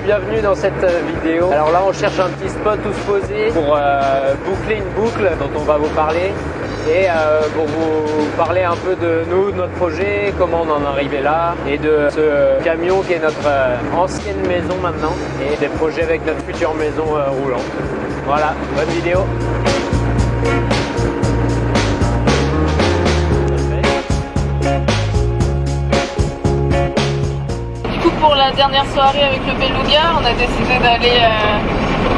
bienvenue dans cette vidéo. Alors là on cherche un petit spot où se poser pour boucler une boucle dont on va vous parler et pour vous parler un peu de nous, de notre projet, comment on en est arrivé là et de ce camion qui est notre ancienne maison maintenant et des projets avec notre future maison roulante. Voilà, bonne vidéo. Pour la dernière soirée avec le Beluga, on a décidé d'aller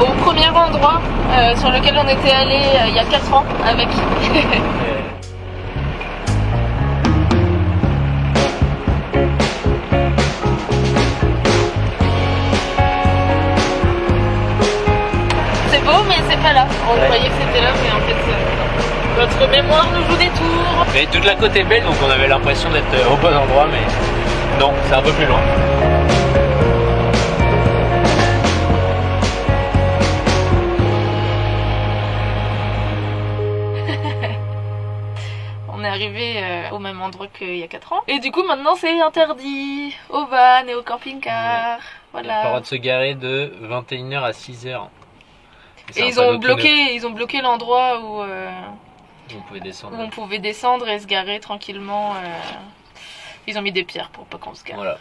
au premier endroit sur lequel on était allé il y a 4 ans avec. C'est beau mais c'est pas là. On croyait que c'était là mais en fait notre mémoire nous joue des tours. Mais toute la côte est belle donc on avait l'impression d'être au bon endroit mais non, c'est un peu plus loin. On est arrivé au même endroit qu'il y a 4 ans. Et du coup maintenant c'est interdit aux vannes et aux camping-cars. Ouais. Voilà. Il n'y a pas le droit de se garer de 21h à 6h. Et ils ont bloqué l'endroit où on pouvait descendre et se garer tranquillement. Ils ont mis des pierres pour pas qu'on se gare. Voilà.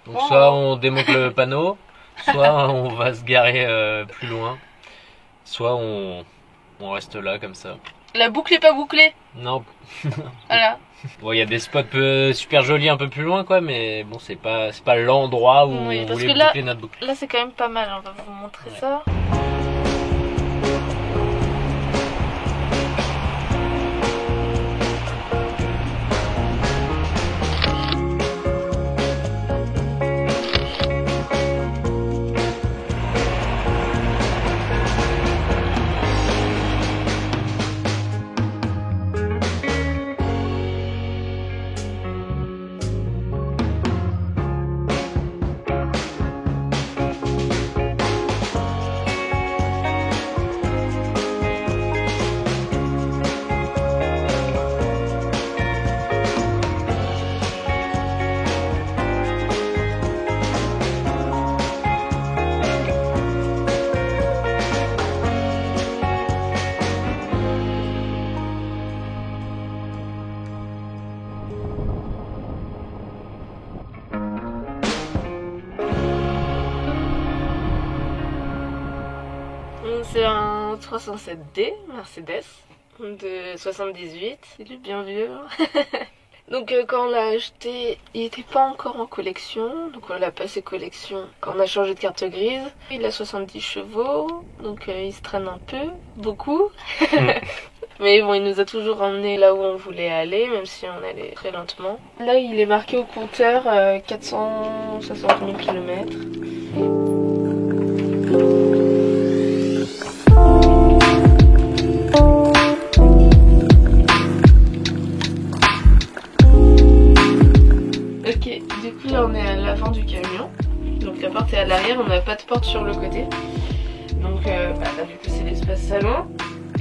Donc soit on démonte le panneau, soit on va se garer plus loin, soit on reste là comme ça. La boucle est pas bouclée. Non. Voilà. Bon, il y a des spots super jolis un peu plus loin quoi, mais bon c'est pas l'endroit où oui, on voulait boucler notre boucle. Là c'est quand même pas mal, on va vous montrer ça. C'est un 307D Mercedes de 78, il est bien vieux. Donc quand on l'a acheté, il n'était pas encore en collection, donc on l'a passé collection quand on a changé de carte grise. Il a 70 chevaux, donc il se traîne un peu, beaucoup. Mais bon, il nous a toujours emmené là où on voulait aller, même si on allait très lentement. Là, il est marqué au compteur 460 000 km. Ok, du coup là on est à l'avant du camion. Donc la porte est à l'arrière, on n'a pas de porte sur le côté. Donc là du coup c'est l'espace salon.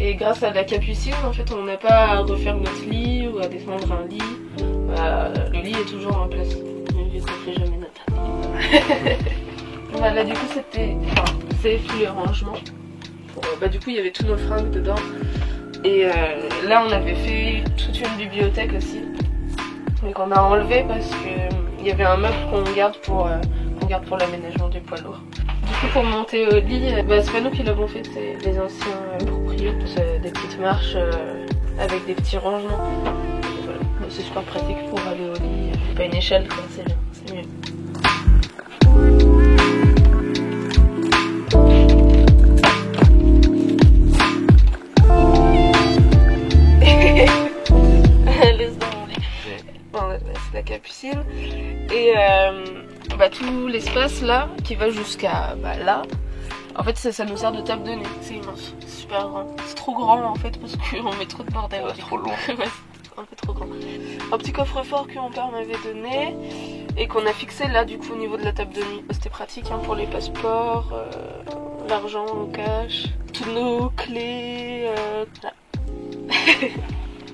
Et grâce à la capucine, en fait, on n'a pas à refaire notre lit ou à descendre un lit. Le lit est toujours en place. Vu qu'on fait jamais notre lit. Voilà, du coup, c'est le rangement. Du coup, il y avait tous nos fringues dedans. Et là, on avait fait toute une bibliothèque aussi. Mais qu'on a enlevé parce qu'il y avait un meuble qu'on garde pour l'aménagement du poids lourd. Du coup, pour monter au lit, c'est pas nous qui l'avons fait, c'est les anciens propriétaires. C'est des petites marches avec des petits rangements. Voilà. C'est super pratique pour aller au lit. Pas une échelle, quoi, c'est bien, c'est mieux. Laisse dans mon lit. Bon, c'est la capucine. Et tout l'espace là qui va jusqu'à là, en fait ça nous sert de table de nuit. C'est immense, c'est super grand, c'est trop grand en fait parce qu'on met trop de bordel. C'est trop long. Ouais, c'est un peu trop grand. Un petit coffre-fort que mon père m'avait donné et qu'on a fixé là du coup au niveau de la table de nuit. C'était pratique pour les passeports, l'argent en cash, toutes nos clés, voilà.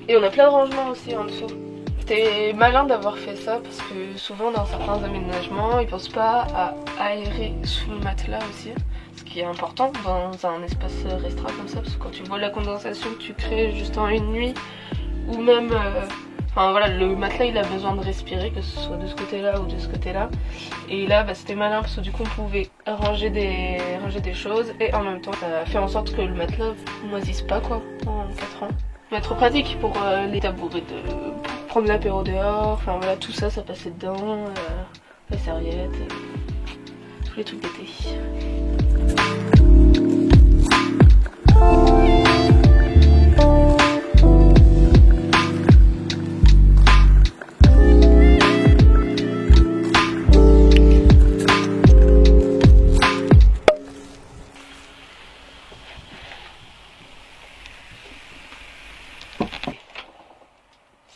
Et on a plein de rangements aussi en dessous. C'était malin d'avoir fait ça parce que souvent dans certains aménagements ils pensent pas à aérer sous le matelas aussi, ce qui est important dans un espace restreint comme ça, parce que quand tu vois la condensation que tu crées juste en une nuit, ou même enfin voilà, le matelas il a besoin de respirer, que ce soit de ce côté là ou de ce côté là, et là bah, c'était malin parce que du coup on pouvait ranger des choses et en même temps ça fait en sorte que le matelas moisisse pas quoi en 4 ans. Mais trop pratique pour les tabourets pour prendre l'apéro dehors, enfin voilà, tout ça, ça passait dedans, les serviettes, tous les trucs d'été.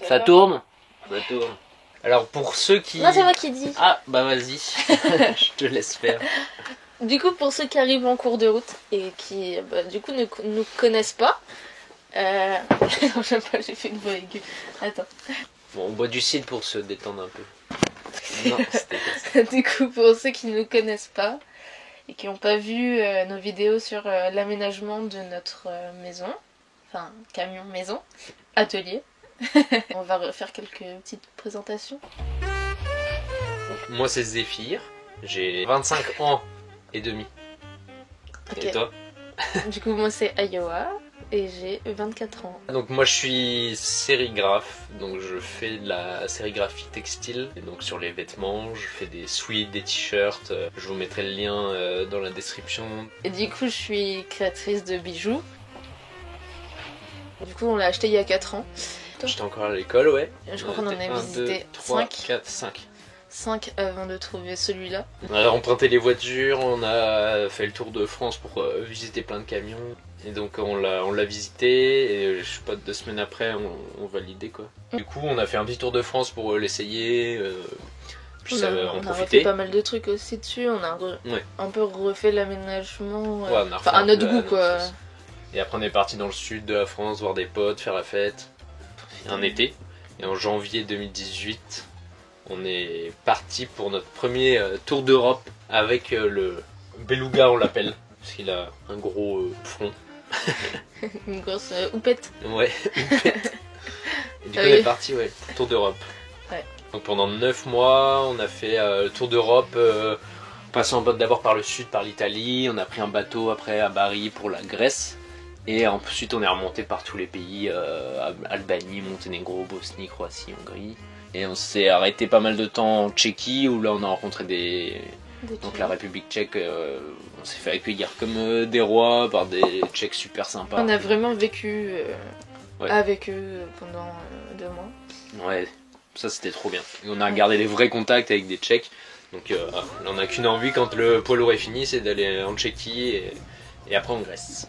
Ça tourne? Ça tourne. Alors pour ceux qui... Non, c'est moi qui dis. Ah bah vas-y, je te laisse faire. Du coup, pour ceux qui arrivent en cours de route et qui bah, du coup ne nous connaissent pas... Non, j'aime pas, j'ai fait une voix aiguë. Attends. Bon, on boit du cidre pour se détendre un peu. Non, c'était pas ça. Du coup, pour ceux qui ne nous connaissent pas et qui n'ont pas vu nos vidéos sur l'aménagement de notre maison, enfin camion maison, atelier, on va refaire quelques petites présentations. Moi c'est Zéphyr, j'ai 25 ans et demi. Okay. Et toi? Du coup, moi c'est Iowa et j'ai 24 ans. Donc moi je suis sérigraphe, donc je fais de la sérigraphie textile, et donc sur les vêtements, je fais des sweats, des t-shirts, je vous mettrai le lien dans la description. Et du coup je suis créatrice de bijoux. Du coup on l'a acheté il y a 4 ans. J'étais encore à l'école, ouais. Je crois qu'on en a visité 3, 4, 5. 5 avant de trouver celui-là. On a emprunté les voitures, on a fait le tour de France pour visiter plein de camions. Et donc on l'a visité, et je sais pas, 2 semaines après on validait quoi. Du coup on a fait un petit tour de France pour l'essayer, puis ça va en on a profiter. refait pas mal de trucs aussi dessus, on a un peu refait l'aménagement, enfin à notre goût quoi. Et après on est parti dans le sud de la France voir des potes, faire la fête, un été. Et en janvier 2018 on est parti pour notre premier tour d'Europe avec le Beluga, on l'appelle, parce qu'il a un gros front. Une grosse houppette. Ouais, houppette. Et du coup on est parti, ouais, tour d'Europe. Ouais. Donc pendant 9 mois on a fait le tour d'Europe, passant d'abord par le sud, par l'Italie. On a pris un bateau après à Bari pour la Grèce. Et ensuite on est remonté par tous les pays, Albanie, Monténégro, Bosnie, Croatie, Hongrie. Et on s'est arrêté pas mal de temps en Tchéquie, où là on a rencontré donc la République tchèque. On s'est fait accueillir comme des rois par des Tchèques super sympas. On a vraiment vécu avec eux pendant 2 mois. Ouais, ça c'était trop bien. Et on a gardé des vrais contacts avec des Tchèques. Donc là on n'a qu'une envie quand le poids lourd est fini, c'est d'aller en Tchéquie et après en Grèce.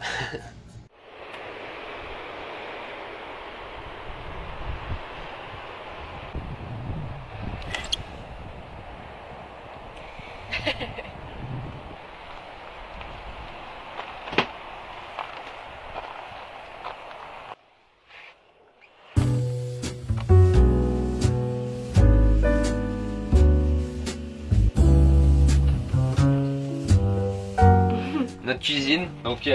Notre cuisine, donc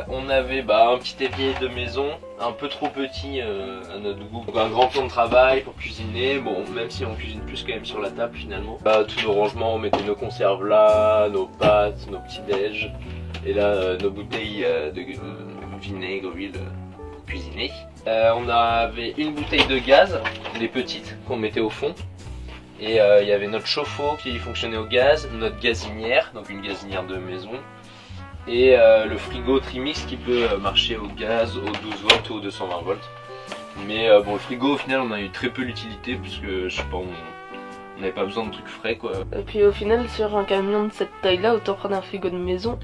on avait un petit évier de maison, un peu trop petit à notre goût, donc un grand plan de travail pour cuisiner. Bon, même si on cuisine plus quand même sur la table finalement. Tous nos rangements, on mettait nos conserves là, nos pâtes, nos petits déj, et là nos bouteilles de vinaigre, huile pour cuisiner. On avait une bouteille de gaz, les petites qu'on mettait au fond. Et il y avait notre chauffe-eau qui fonctionnait au gaz, notre gazinière, donc une gazinière de maison. Et le frigo Trimix qui peut marcher au gaz, au 12 volts ou au 220 volts. Mais bon, le frigo au final on a eu très peu l'utilité puisque je sais pas, on n'avait pas besoin de trucs frais quoi. Et puis au final sur un camion de cette taille là, autant prendre un frigo de maison,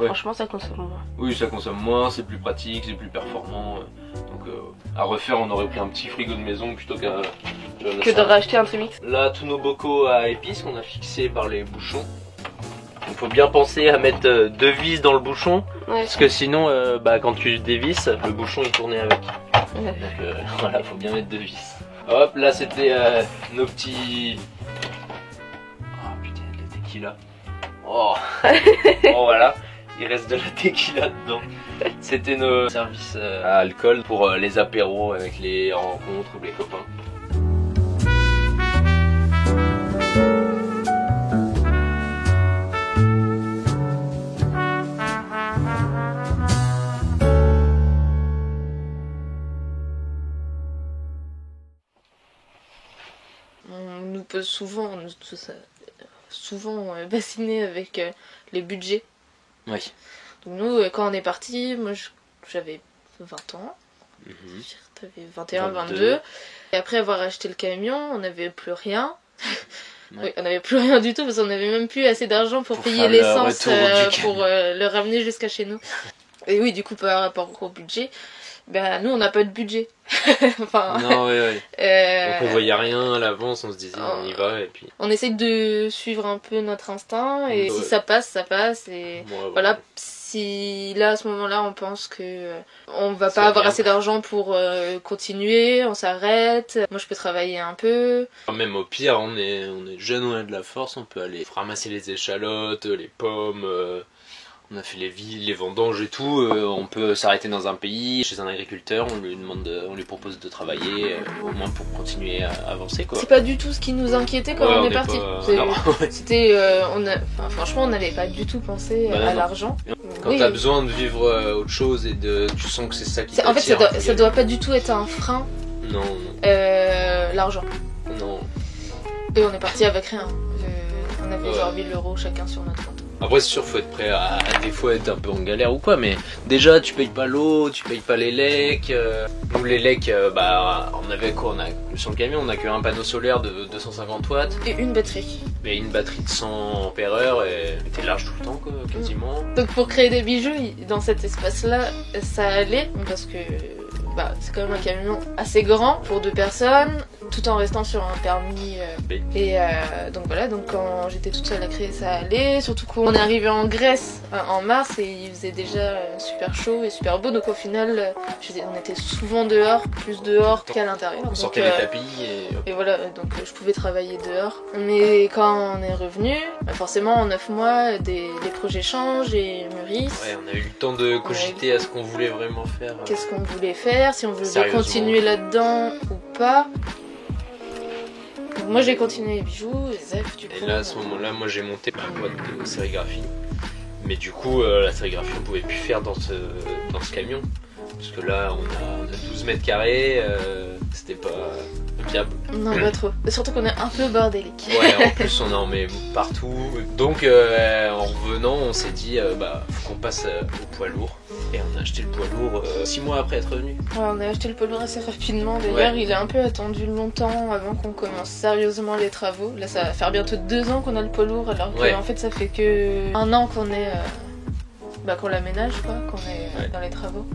franchement ça consomme moins. Oui, ça consomme moins, c'est plus pratique, c'est plus performant. Donc à refaire on aurait pris un petit frigo de maison plutôt que de racheter un Trimix. Là tous nos bocaux à épices qu'on a fixés par les bouchons. Il faut bien penser à mettre 2 vis dans le bouchon, parce que sinon quand tu dévisses, le bouchon il tournait avec. Donc voilà, faut bien mettre 2 vis. Hop, là c'était nos petits... Oh putain, de la tequila. Oh, bon voilà, il reste de la tequila dedans. C'était nos services à alcool pour les apéros avec les rencontres ou les copains. On nous peut souvent bassiner avec les budgets. Oui. Donc nous, quand on est parti, moi j'avais 20 ans, t'avais 21, 22. Et après avoir acheté le camion, on n'avait plus rien. Ouais. Oui, on n'avait plus rien du tout parce qu'on n'avait même plus assez d'argent pour payer faire le l'essence retour pour le ramener jusqu'à chez nous. Et oui, du coup, par rapport au budget, ben nous on n'a pas de budget. Enfin, Non, oui. Donc on voyait rien à l'avance, on se disait on y va et puis... On essaye de suivre un peu notre instinct et si ça passe, ça passe. Et voilà, si là à ce moment-là on pense que on va pas avoir assez d'argent pour continuer, on s'arrête. Moi je peux travailler un peu. Même au pire, on est jeune, on a de la force, on peut aller ramasser les échalotes, les pommes... On a fait les vendanges et tout, on peut s'arrêter dans un pays, chez un agriculteur, on lui propose de travailler, au moins pour continuer à avancer quoi. C'est pas du tout ce qui nous inquiétait quand on est parti. C'était, franchement on n'avait pas du tout pensé à l'argent. Quand t'as besoin de vivre autre chose et tu sens que c'est ça qui t'attire. En fait ça doit pas du tout être un frein. Non. L'argent. Non. Et on est parti avec rien. On avait genre 1000 € chacun sur notre compte. Après c'est sûr faut être prêt à des fois être un peu en galère ou quoi, mais déjà tu payes pas l'eau, tu payes pas les lecs. Nous les lecs, on avait quoi, sur le camion on a qu'un panneau solaire de 250 watts. Et une batterie. Et une batterie de 100 ampères et t'es large tout le temps quoi, quasiment. Donc pour créer des bijoux dans cet espace là ça allait parce que c'est quand même un camion assez grand pour 2 personnes, tout en restant sur un permis B. Et donc voilà, donc quand j'étais toute seule à créer, ça allait. Surtout qu'on est arrivé en Grèce en mars et il faisait déjà super chaud et super beau. Donc au final, on était souvent dehors, plus dehors qu'à l'intérieur. On sortait les tapis et voilà, donc je pouvais travailler dehors. Mais quand on est revenu, forcément en 9 mois, les projets changent et mûrissent. Ouais, on a eu le temps de cogiter à ce qu'on voulait vraiment faire. Qu'est-ce qu'on voulait faire, si on voulait continuer là-dedans ou pas. Donc moi j'ai continué les bijoux, les Zef du coup. Et là à ce moment-là, moi j'ai monté ma boîte de sérigraphie. Mais du coup, la sérigraphie on pouvait plus faire dans ce camion. Parce que là on a 12 mètres carrés, c'était pas viable. Non, pas trop. Surtout qu'on est un peu bordélique. Ouais, en plus on en met partout. Donc en revenant, on s'est dit faut qu'on passe au poids lourd. Et on a acheté le poids lourd 6 mois après être revenu. Ouais, on a acheté le poids lourd assez rapidement. D'ailleurs, il a un peu attendu longtemps avant qu'on commence sérieusement les travaux. Là, ça va faire bientôt 2 ans qu'on a le poids lourd, alors qu'en fait, ça fait que 1 an qu'on est, qu'on l'aménage, quoi, qu'on est dans les travaux.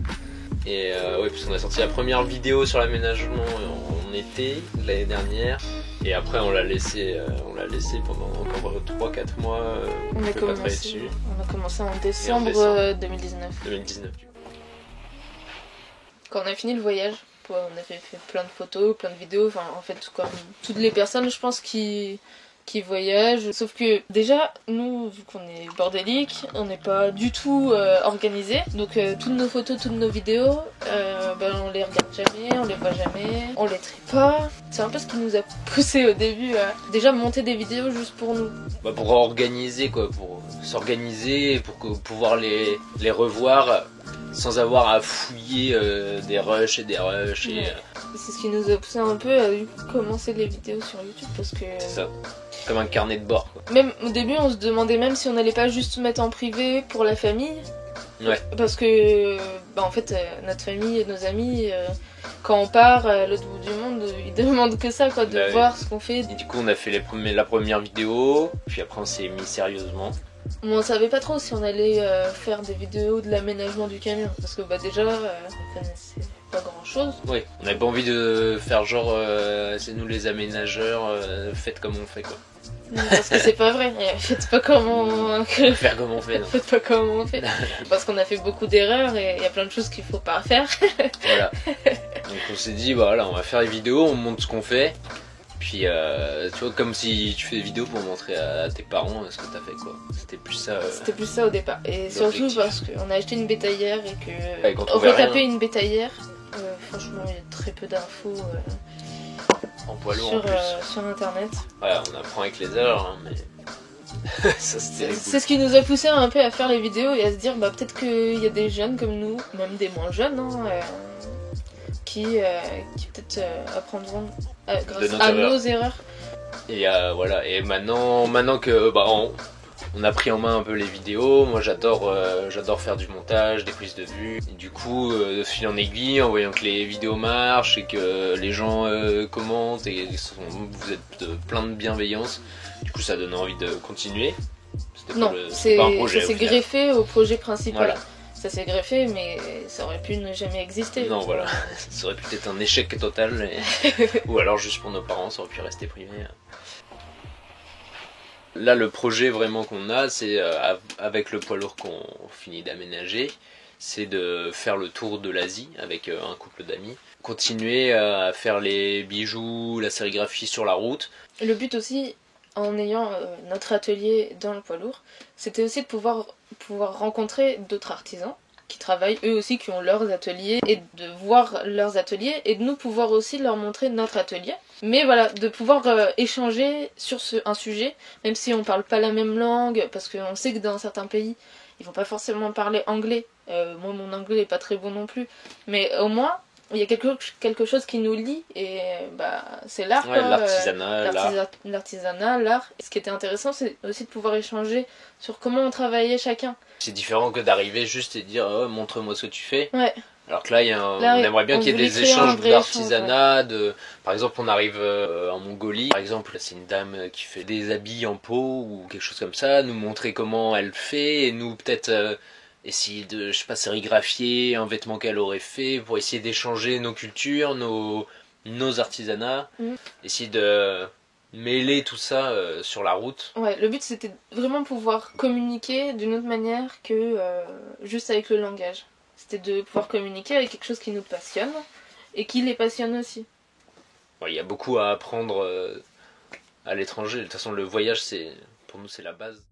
Et parce qu'on a sorti la première vidéo sur l'aménagement en été de l'année dernière. Et après on l'a laissé pendant encore 3-4 mois. On a commencé en décembre 2019. 2019 du coup. Quand on a fini le voyage, on a fait plein de photos, plein de vidéos, enfin en fait comme toutes les personnes je pense qui voyagent. Sauf que déjà, nous, vu qu'on est bordélique, on n'est pas du tout organisé. Donc toutes nos photos, toutes nos vidéos, on les regarde jamais, on les voit jamais, on les trie pas. C'est un peu ce qui nous a poussé au début à déjà monter des vidéos juste pour nous. Pour organiser quoi, pour s'organiser, pour pouvoir les revoir sans avoir à fouiller des rushs et des rushs. Ouais. C'est ce qui nous a poussé un peu à commencer les vidéos sur YouTube parce que... C'est ça. Comme un carnet de bord quoi. Même au début on se demandait même si on allait pas juste se mettre en privé pour la famille. Ouais. Parce que en fait notre famille et nos amis quand on part à l'autre bout du monde ils demandent que ça quoi, de voir ce qu'on fait. Et du coup on a fait la première vidéo, puis après on s'est mis sérieusement. On savait pas trop si on allait faire des vidéos de l'aménagement du camion parce que déjà on connaissait pas grand chose. Oui, on n'avait pas envie de faire genre c'est nous les aménageurs, faites comme on fait quoi. Non, parce que c'est pas vrai, faites pas comme on fait. Faire comme on fait, non. Faites pas comme on fait. Parce qu'on a fait beaucoup d'erreurs et il y a plein de choses qu'il faut pas faire. Voilà. Donc on s'est dit, bah, voilà, on va faire les vidéos, on montre ce qu'on fait. Puis tu vois, comme si tu fais des vidéos pour montrer à tes parents ce que t'as fait, quoi. C'était plus ça. C'était plus ça au départ. Et surtout parce qu'on a acheté une bétaillère et que Ouais, on retaper une bétaillère, franchement, il y a très peu d'infos en poids lourd en plus. sur internet. Ouais, on apprend avec les heures, hein, mais ça c'était. C'est ce qui nous a poussé un peu à faire les vidéos et à se dire, bah peut-être qu'il y a des jeunes comme nous, même des moins jeunes, hein, qui peut-être apprendront grâce à nos erreurs. Et voilà, et maintenant que bah, on a pris en main un peu les vidéos, moi j'adore faire du montage, des prises de vue. Et du coup, de fil en aiguille, en voyant que les vidéos marchent et que les gens commentent et vous êtes plein de bienveillance, du coup ça donne envie de continuer. Non, c'est greffé au projet principal. Voilà. Ça s'est greffé, mais ça aurait pu ne jamais exister. Non, voilà. Ça aurait pu être un échec total. Ou alors juste pour nos parents, ça aurait pu rester privé. Là, le projet vraiment qu'on a, c'est avec le poids lourd qu'on finit d'aménager, c'est de faire le tour de l'Asie avec un couple d'amis. Continuer à faire les bijoux, la sérigraphie sur la route. Le but aussi, en ayant notre atelier dans le poids lourd, c'était aussi de pouvoir rencontrer d'autres artisans qui travaillent eux aussi, qui ont leurs ateliers, et de voir leurs ateliers et de nous pouvoir aussi leur montrer notre atelier. Mais voilà, de pouvoir échanger sur un sujet, même si on parle pas la même langue, parce qu'on sait que dans certains pays, ils vont pas forcément parler anglais. Moi, mon anglais est pas très bon non plus, mais au moins il y a quelque chose qui nous lie, et bah c'est l'art, ouais, l'artisanat, l'art. Ce qui était intéressant, c'est aussi de pouvoir échanger sur comment on travaillait chacun. C'est différent que d'arriver juste et dire oh, montre-moi ce que tu fais. Ouais. Alors que là, on aimerait bien qu'il y ait des échanges d'artisanat. Ouais. Par exemple, on arrive en Mongolie. Par exemple, c'est une dame qui fait des habits en peau ou quelque chose comme ça. Nous montrer comment elle fait et nous peut-être essayer de, je sais pas, sérigraphier un vêtement qu'elle aurait fait pour essayer d'échanger nos cultures, nos artisanats. Essayer de mêler tout ça sur la route. Ouais, le but c'était vraiment pouvoir communiquer d'une autre manière que juste avec le langage. C'était de pouvoir communiquer avec quelque chose qui nous passionne et qui les passionne aussi. Il y a beaucoup à apprendre à l'étranger. De toute façon, le voyage, pour nous, c'est la base.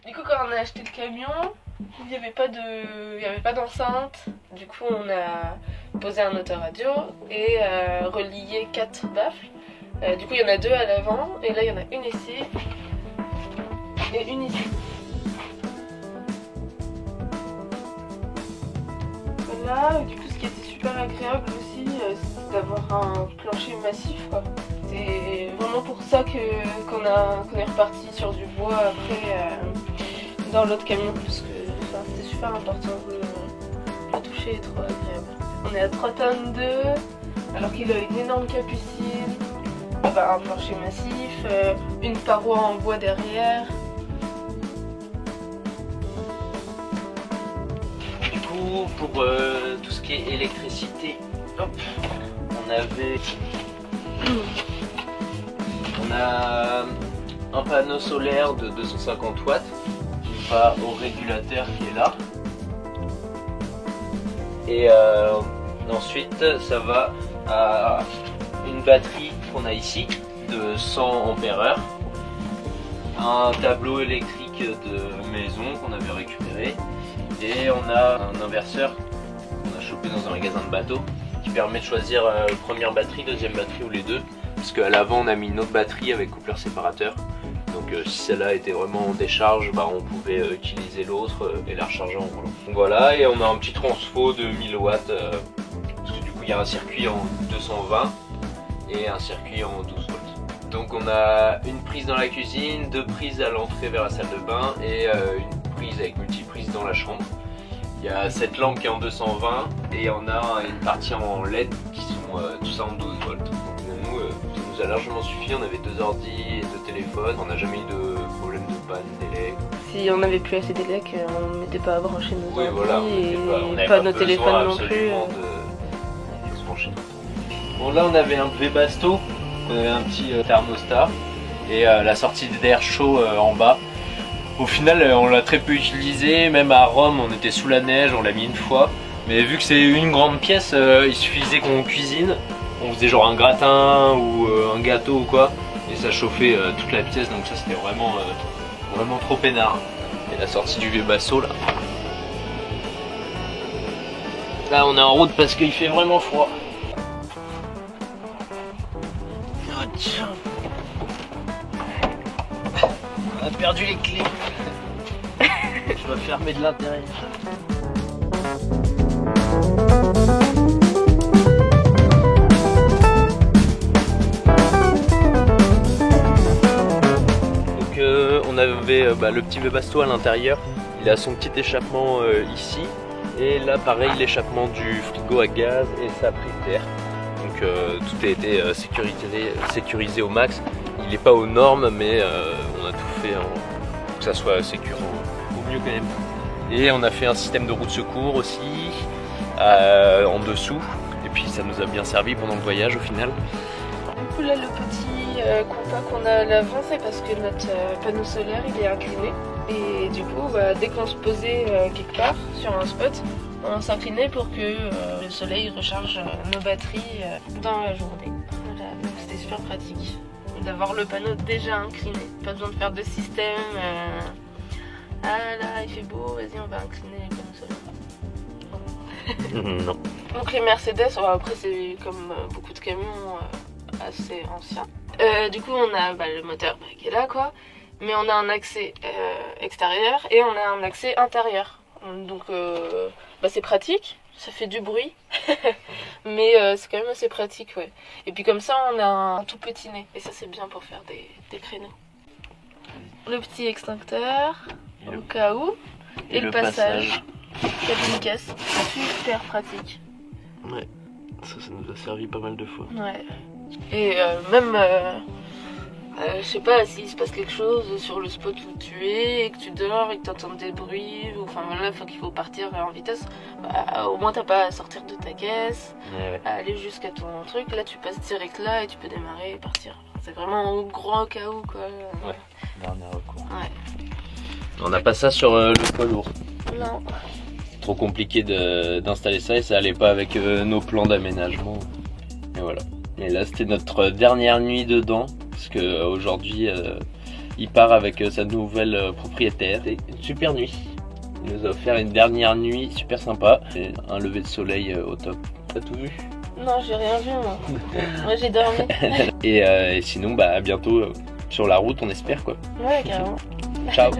Du coup, quand on a acheté le camion, il n'y avait pas d'enceinte. Du coup, on a posé un autoradio et relié 4 baffles. Du coup, il y en a 2 à l'avant et là, il y en a une ici et une ici. Là, du coup, ce qui était super agréable aussi, c'est d'avoir un plancher massif, quoi. C'est vraiment pour ça qu'on est reparti sur du bois après dans l'autre camion, parce que c'était super important. Le toucher est trop agréable. On est à 3 tonnes 2, alors qu'il a une énorme capucine, un plancher massif, une paroi en bois derrière. Pour tout ce qui est électricité, hop, on a un panneau solaire de 250 watts qui va au régulateur qui est là, et ensuite ça va à une batterie qu'on a ici de 100 ampères-heure, un tableau électrique de maison qu'on avait récupéré. Et on a un inverseur qu'on a chopé dans un magasin de bateau qui permet de choisir première batterie, deuxième batterie ou les deux. Parce qu'à l'avant on a mis une autre batterie avec coupleur séparateur. Donc si celle-là était vraiment en décharge, on pouvait utiliser l'autre et la recharger en roulant. Donc voilà, et on a un petit transfo de 1000 watts. Parce que du coup il y a un circuit en 220 et un circuit en 12 volts. Donc on a une prise dans la cuisine, 2 prises à l'entrée vers la salle de bain et une prise avec multiprise dans la chambre. Il y a cette lampe qui est en 220 et on a une partie en LED qui sont tout ça en 12 volts. Donc nous, ça nous a largement suffi, on avait 2 ordi et 2 téléphones, on n'a jamais eu de problème de panne d'élec. Si on n'avait plus assez d'élec, on ne mettait pas à brancher nos ordi voilà, on n'avait pas nos téléphones non plus. De se brancher. Bon là on avait un Webasto, on avait un petit thermostat et la sortie d'air chaud en bas. Au final, on l'a très peu utilisé, même à Rome, on était sous la neige, on l'a mis une fois. Mais vu que c'est une grande pièce, il suffisait qu'on cuisine, on faisait genre un gratin ou un gâteau ou quoi, et ça chauffait toute la pièce, donc ça c'était vraiment, vraiment trop peinard. Et la sortie du vieux Basso là. Là on est en route parce qu'il fait vraiment froid. Oh, tiens. On a perdu les clés. Je dois fermer de l'intérieur. Donc on avait le petit Webasto à l'intérieur. Il a son petit échappement ici. Et là pareil, l'échappement du frigo à gaz et sa prise d'air. Donc tout a été sécurisé au max. Il n'est pas aux normes, mais on a tout fait pour que ça soit sécure au mieux quand même. Et on a fait un système de roue de secours aussi en dessous. Et puis ça nous a bien servi pendant le voyage au final. Du coup là le petit compas qu'on a à l'avant, c'est parce que notre panneau solaire il est incliné. Et du coup dès qu'on se posait quelque part sur un spot, on s'inclinait pour que le soleil recharge nos batteries dans la journée. Voilà, donc c'était super pratique d'avoir le panneau déjà incliné. Pas besoin de faire de système. Ah là il fait beau, vas-y on va incliner les panneaux solaires. Non. Donc les Mercedes, après c'est comme beaucoup de camions assez anciens. Du coup on a le moteur qui est là quoi, mais on a un accès extérieur et on a un accès intérieur. Donc c'est pratique, ça fait du bruit, mais c'est quand même assez pratique ouais. Et puis comme ça on a un tout petit nez, et ça c'est bien pour faire des créneaux. Le petit extincteur, au cas où, et le passage. Cabine caisse, super pratique. Ouais, ça nous a servi pas mal de fois. Ouais. Et même, je sais pas, s'il se passe quelque chose sur le spot où tu es, et que tu dors, et que tu entends des bruits, ou enfin voilà, qu'il faut partir en vitesse, au moins t'as pas à sortir de ta caisse, à aller jusqu'à ton truc, là tu passes direct là et tu peux démarrer et partir. C'est vraiment au grand cas où quoi. Ouais, dernier recours. Ouais. On n'a pas ça sur le poids lourd. Non. Trop compliqué d'installer ça et ça allait pas avec nos plans d'aménagement. Et voilà. Et là c'était notre dernière nuit dedans parce que aujourd'hui il part avec sa nouvelle propriétaire. C'était une super nuit. Il nous a offert une dernière nuit super sympa et un lever de soleil au top. T'as tout vu? Non, j'ai rien vu moi. Moi j'ai dormi. Et sinon à bientôt sur la route on espère quoi. Ouais carrément. Ciao.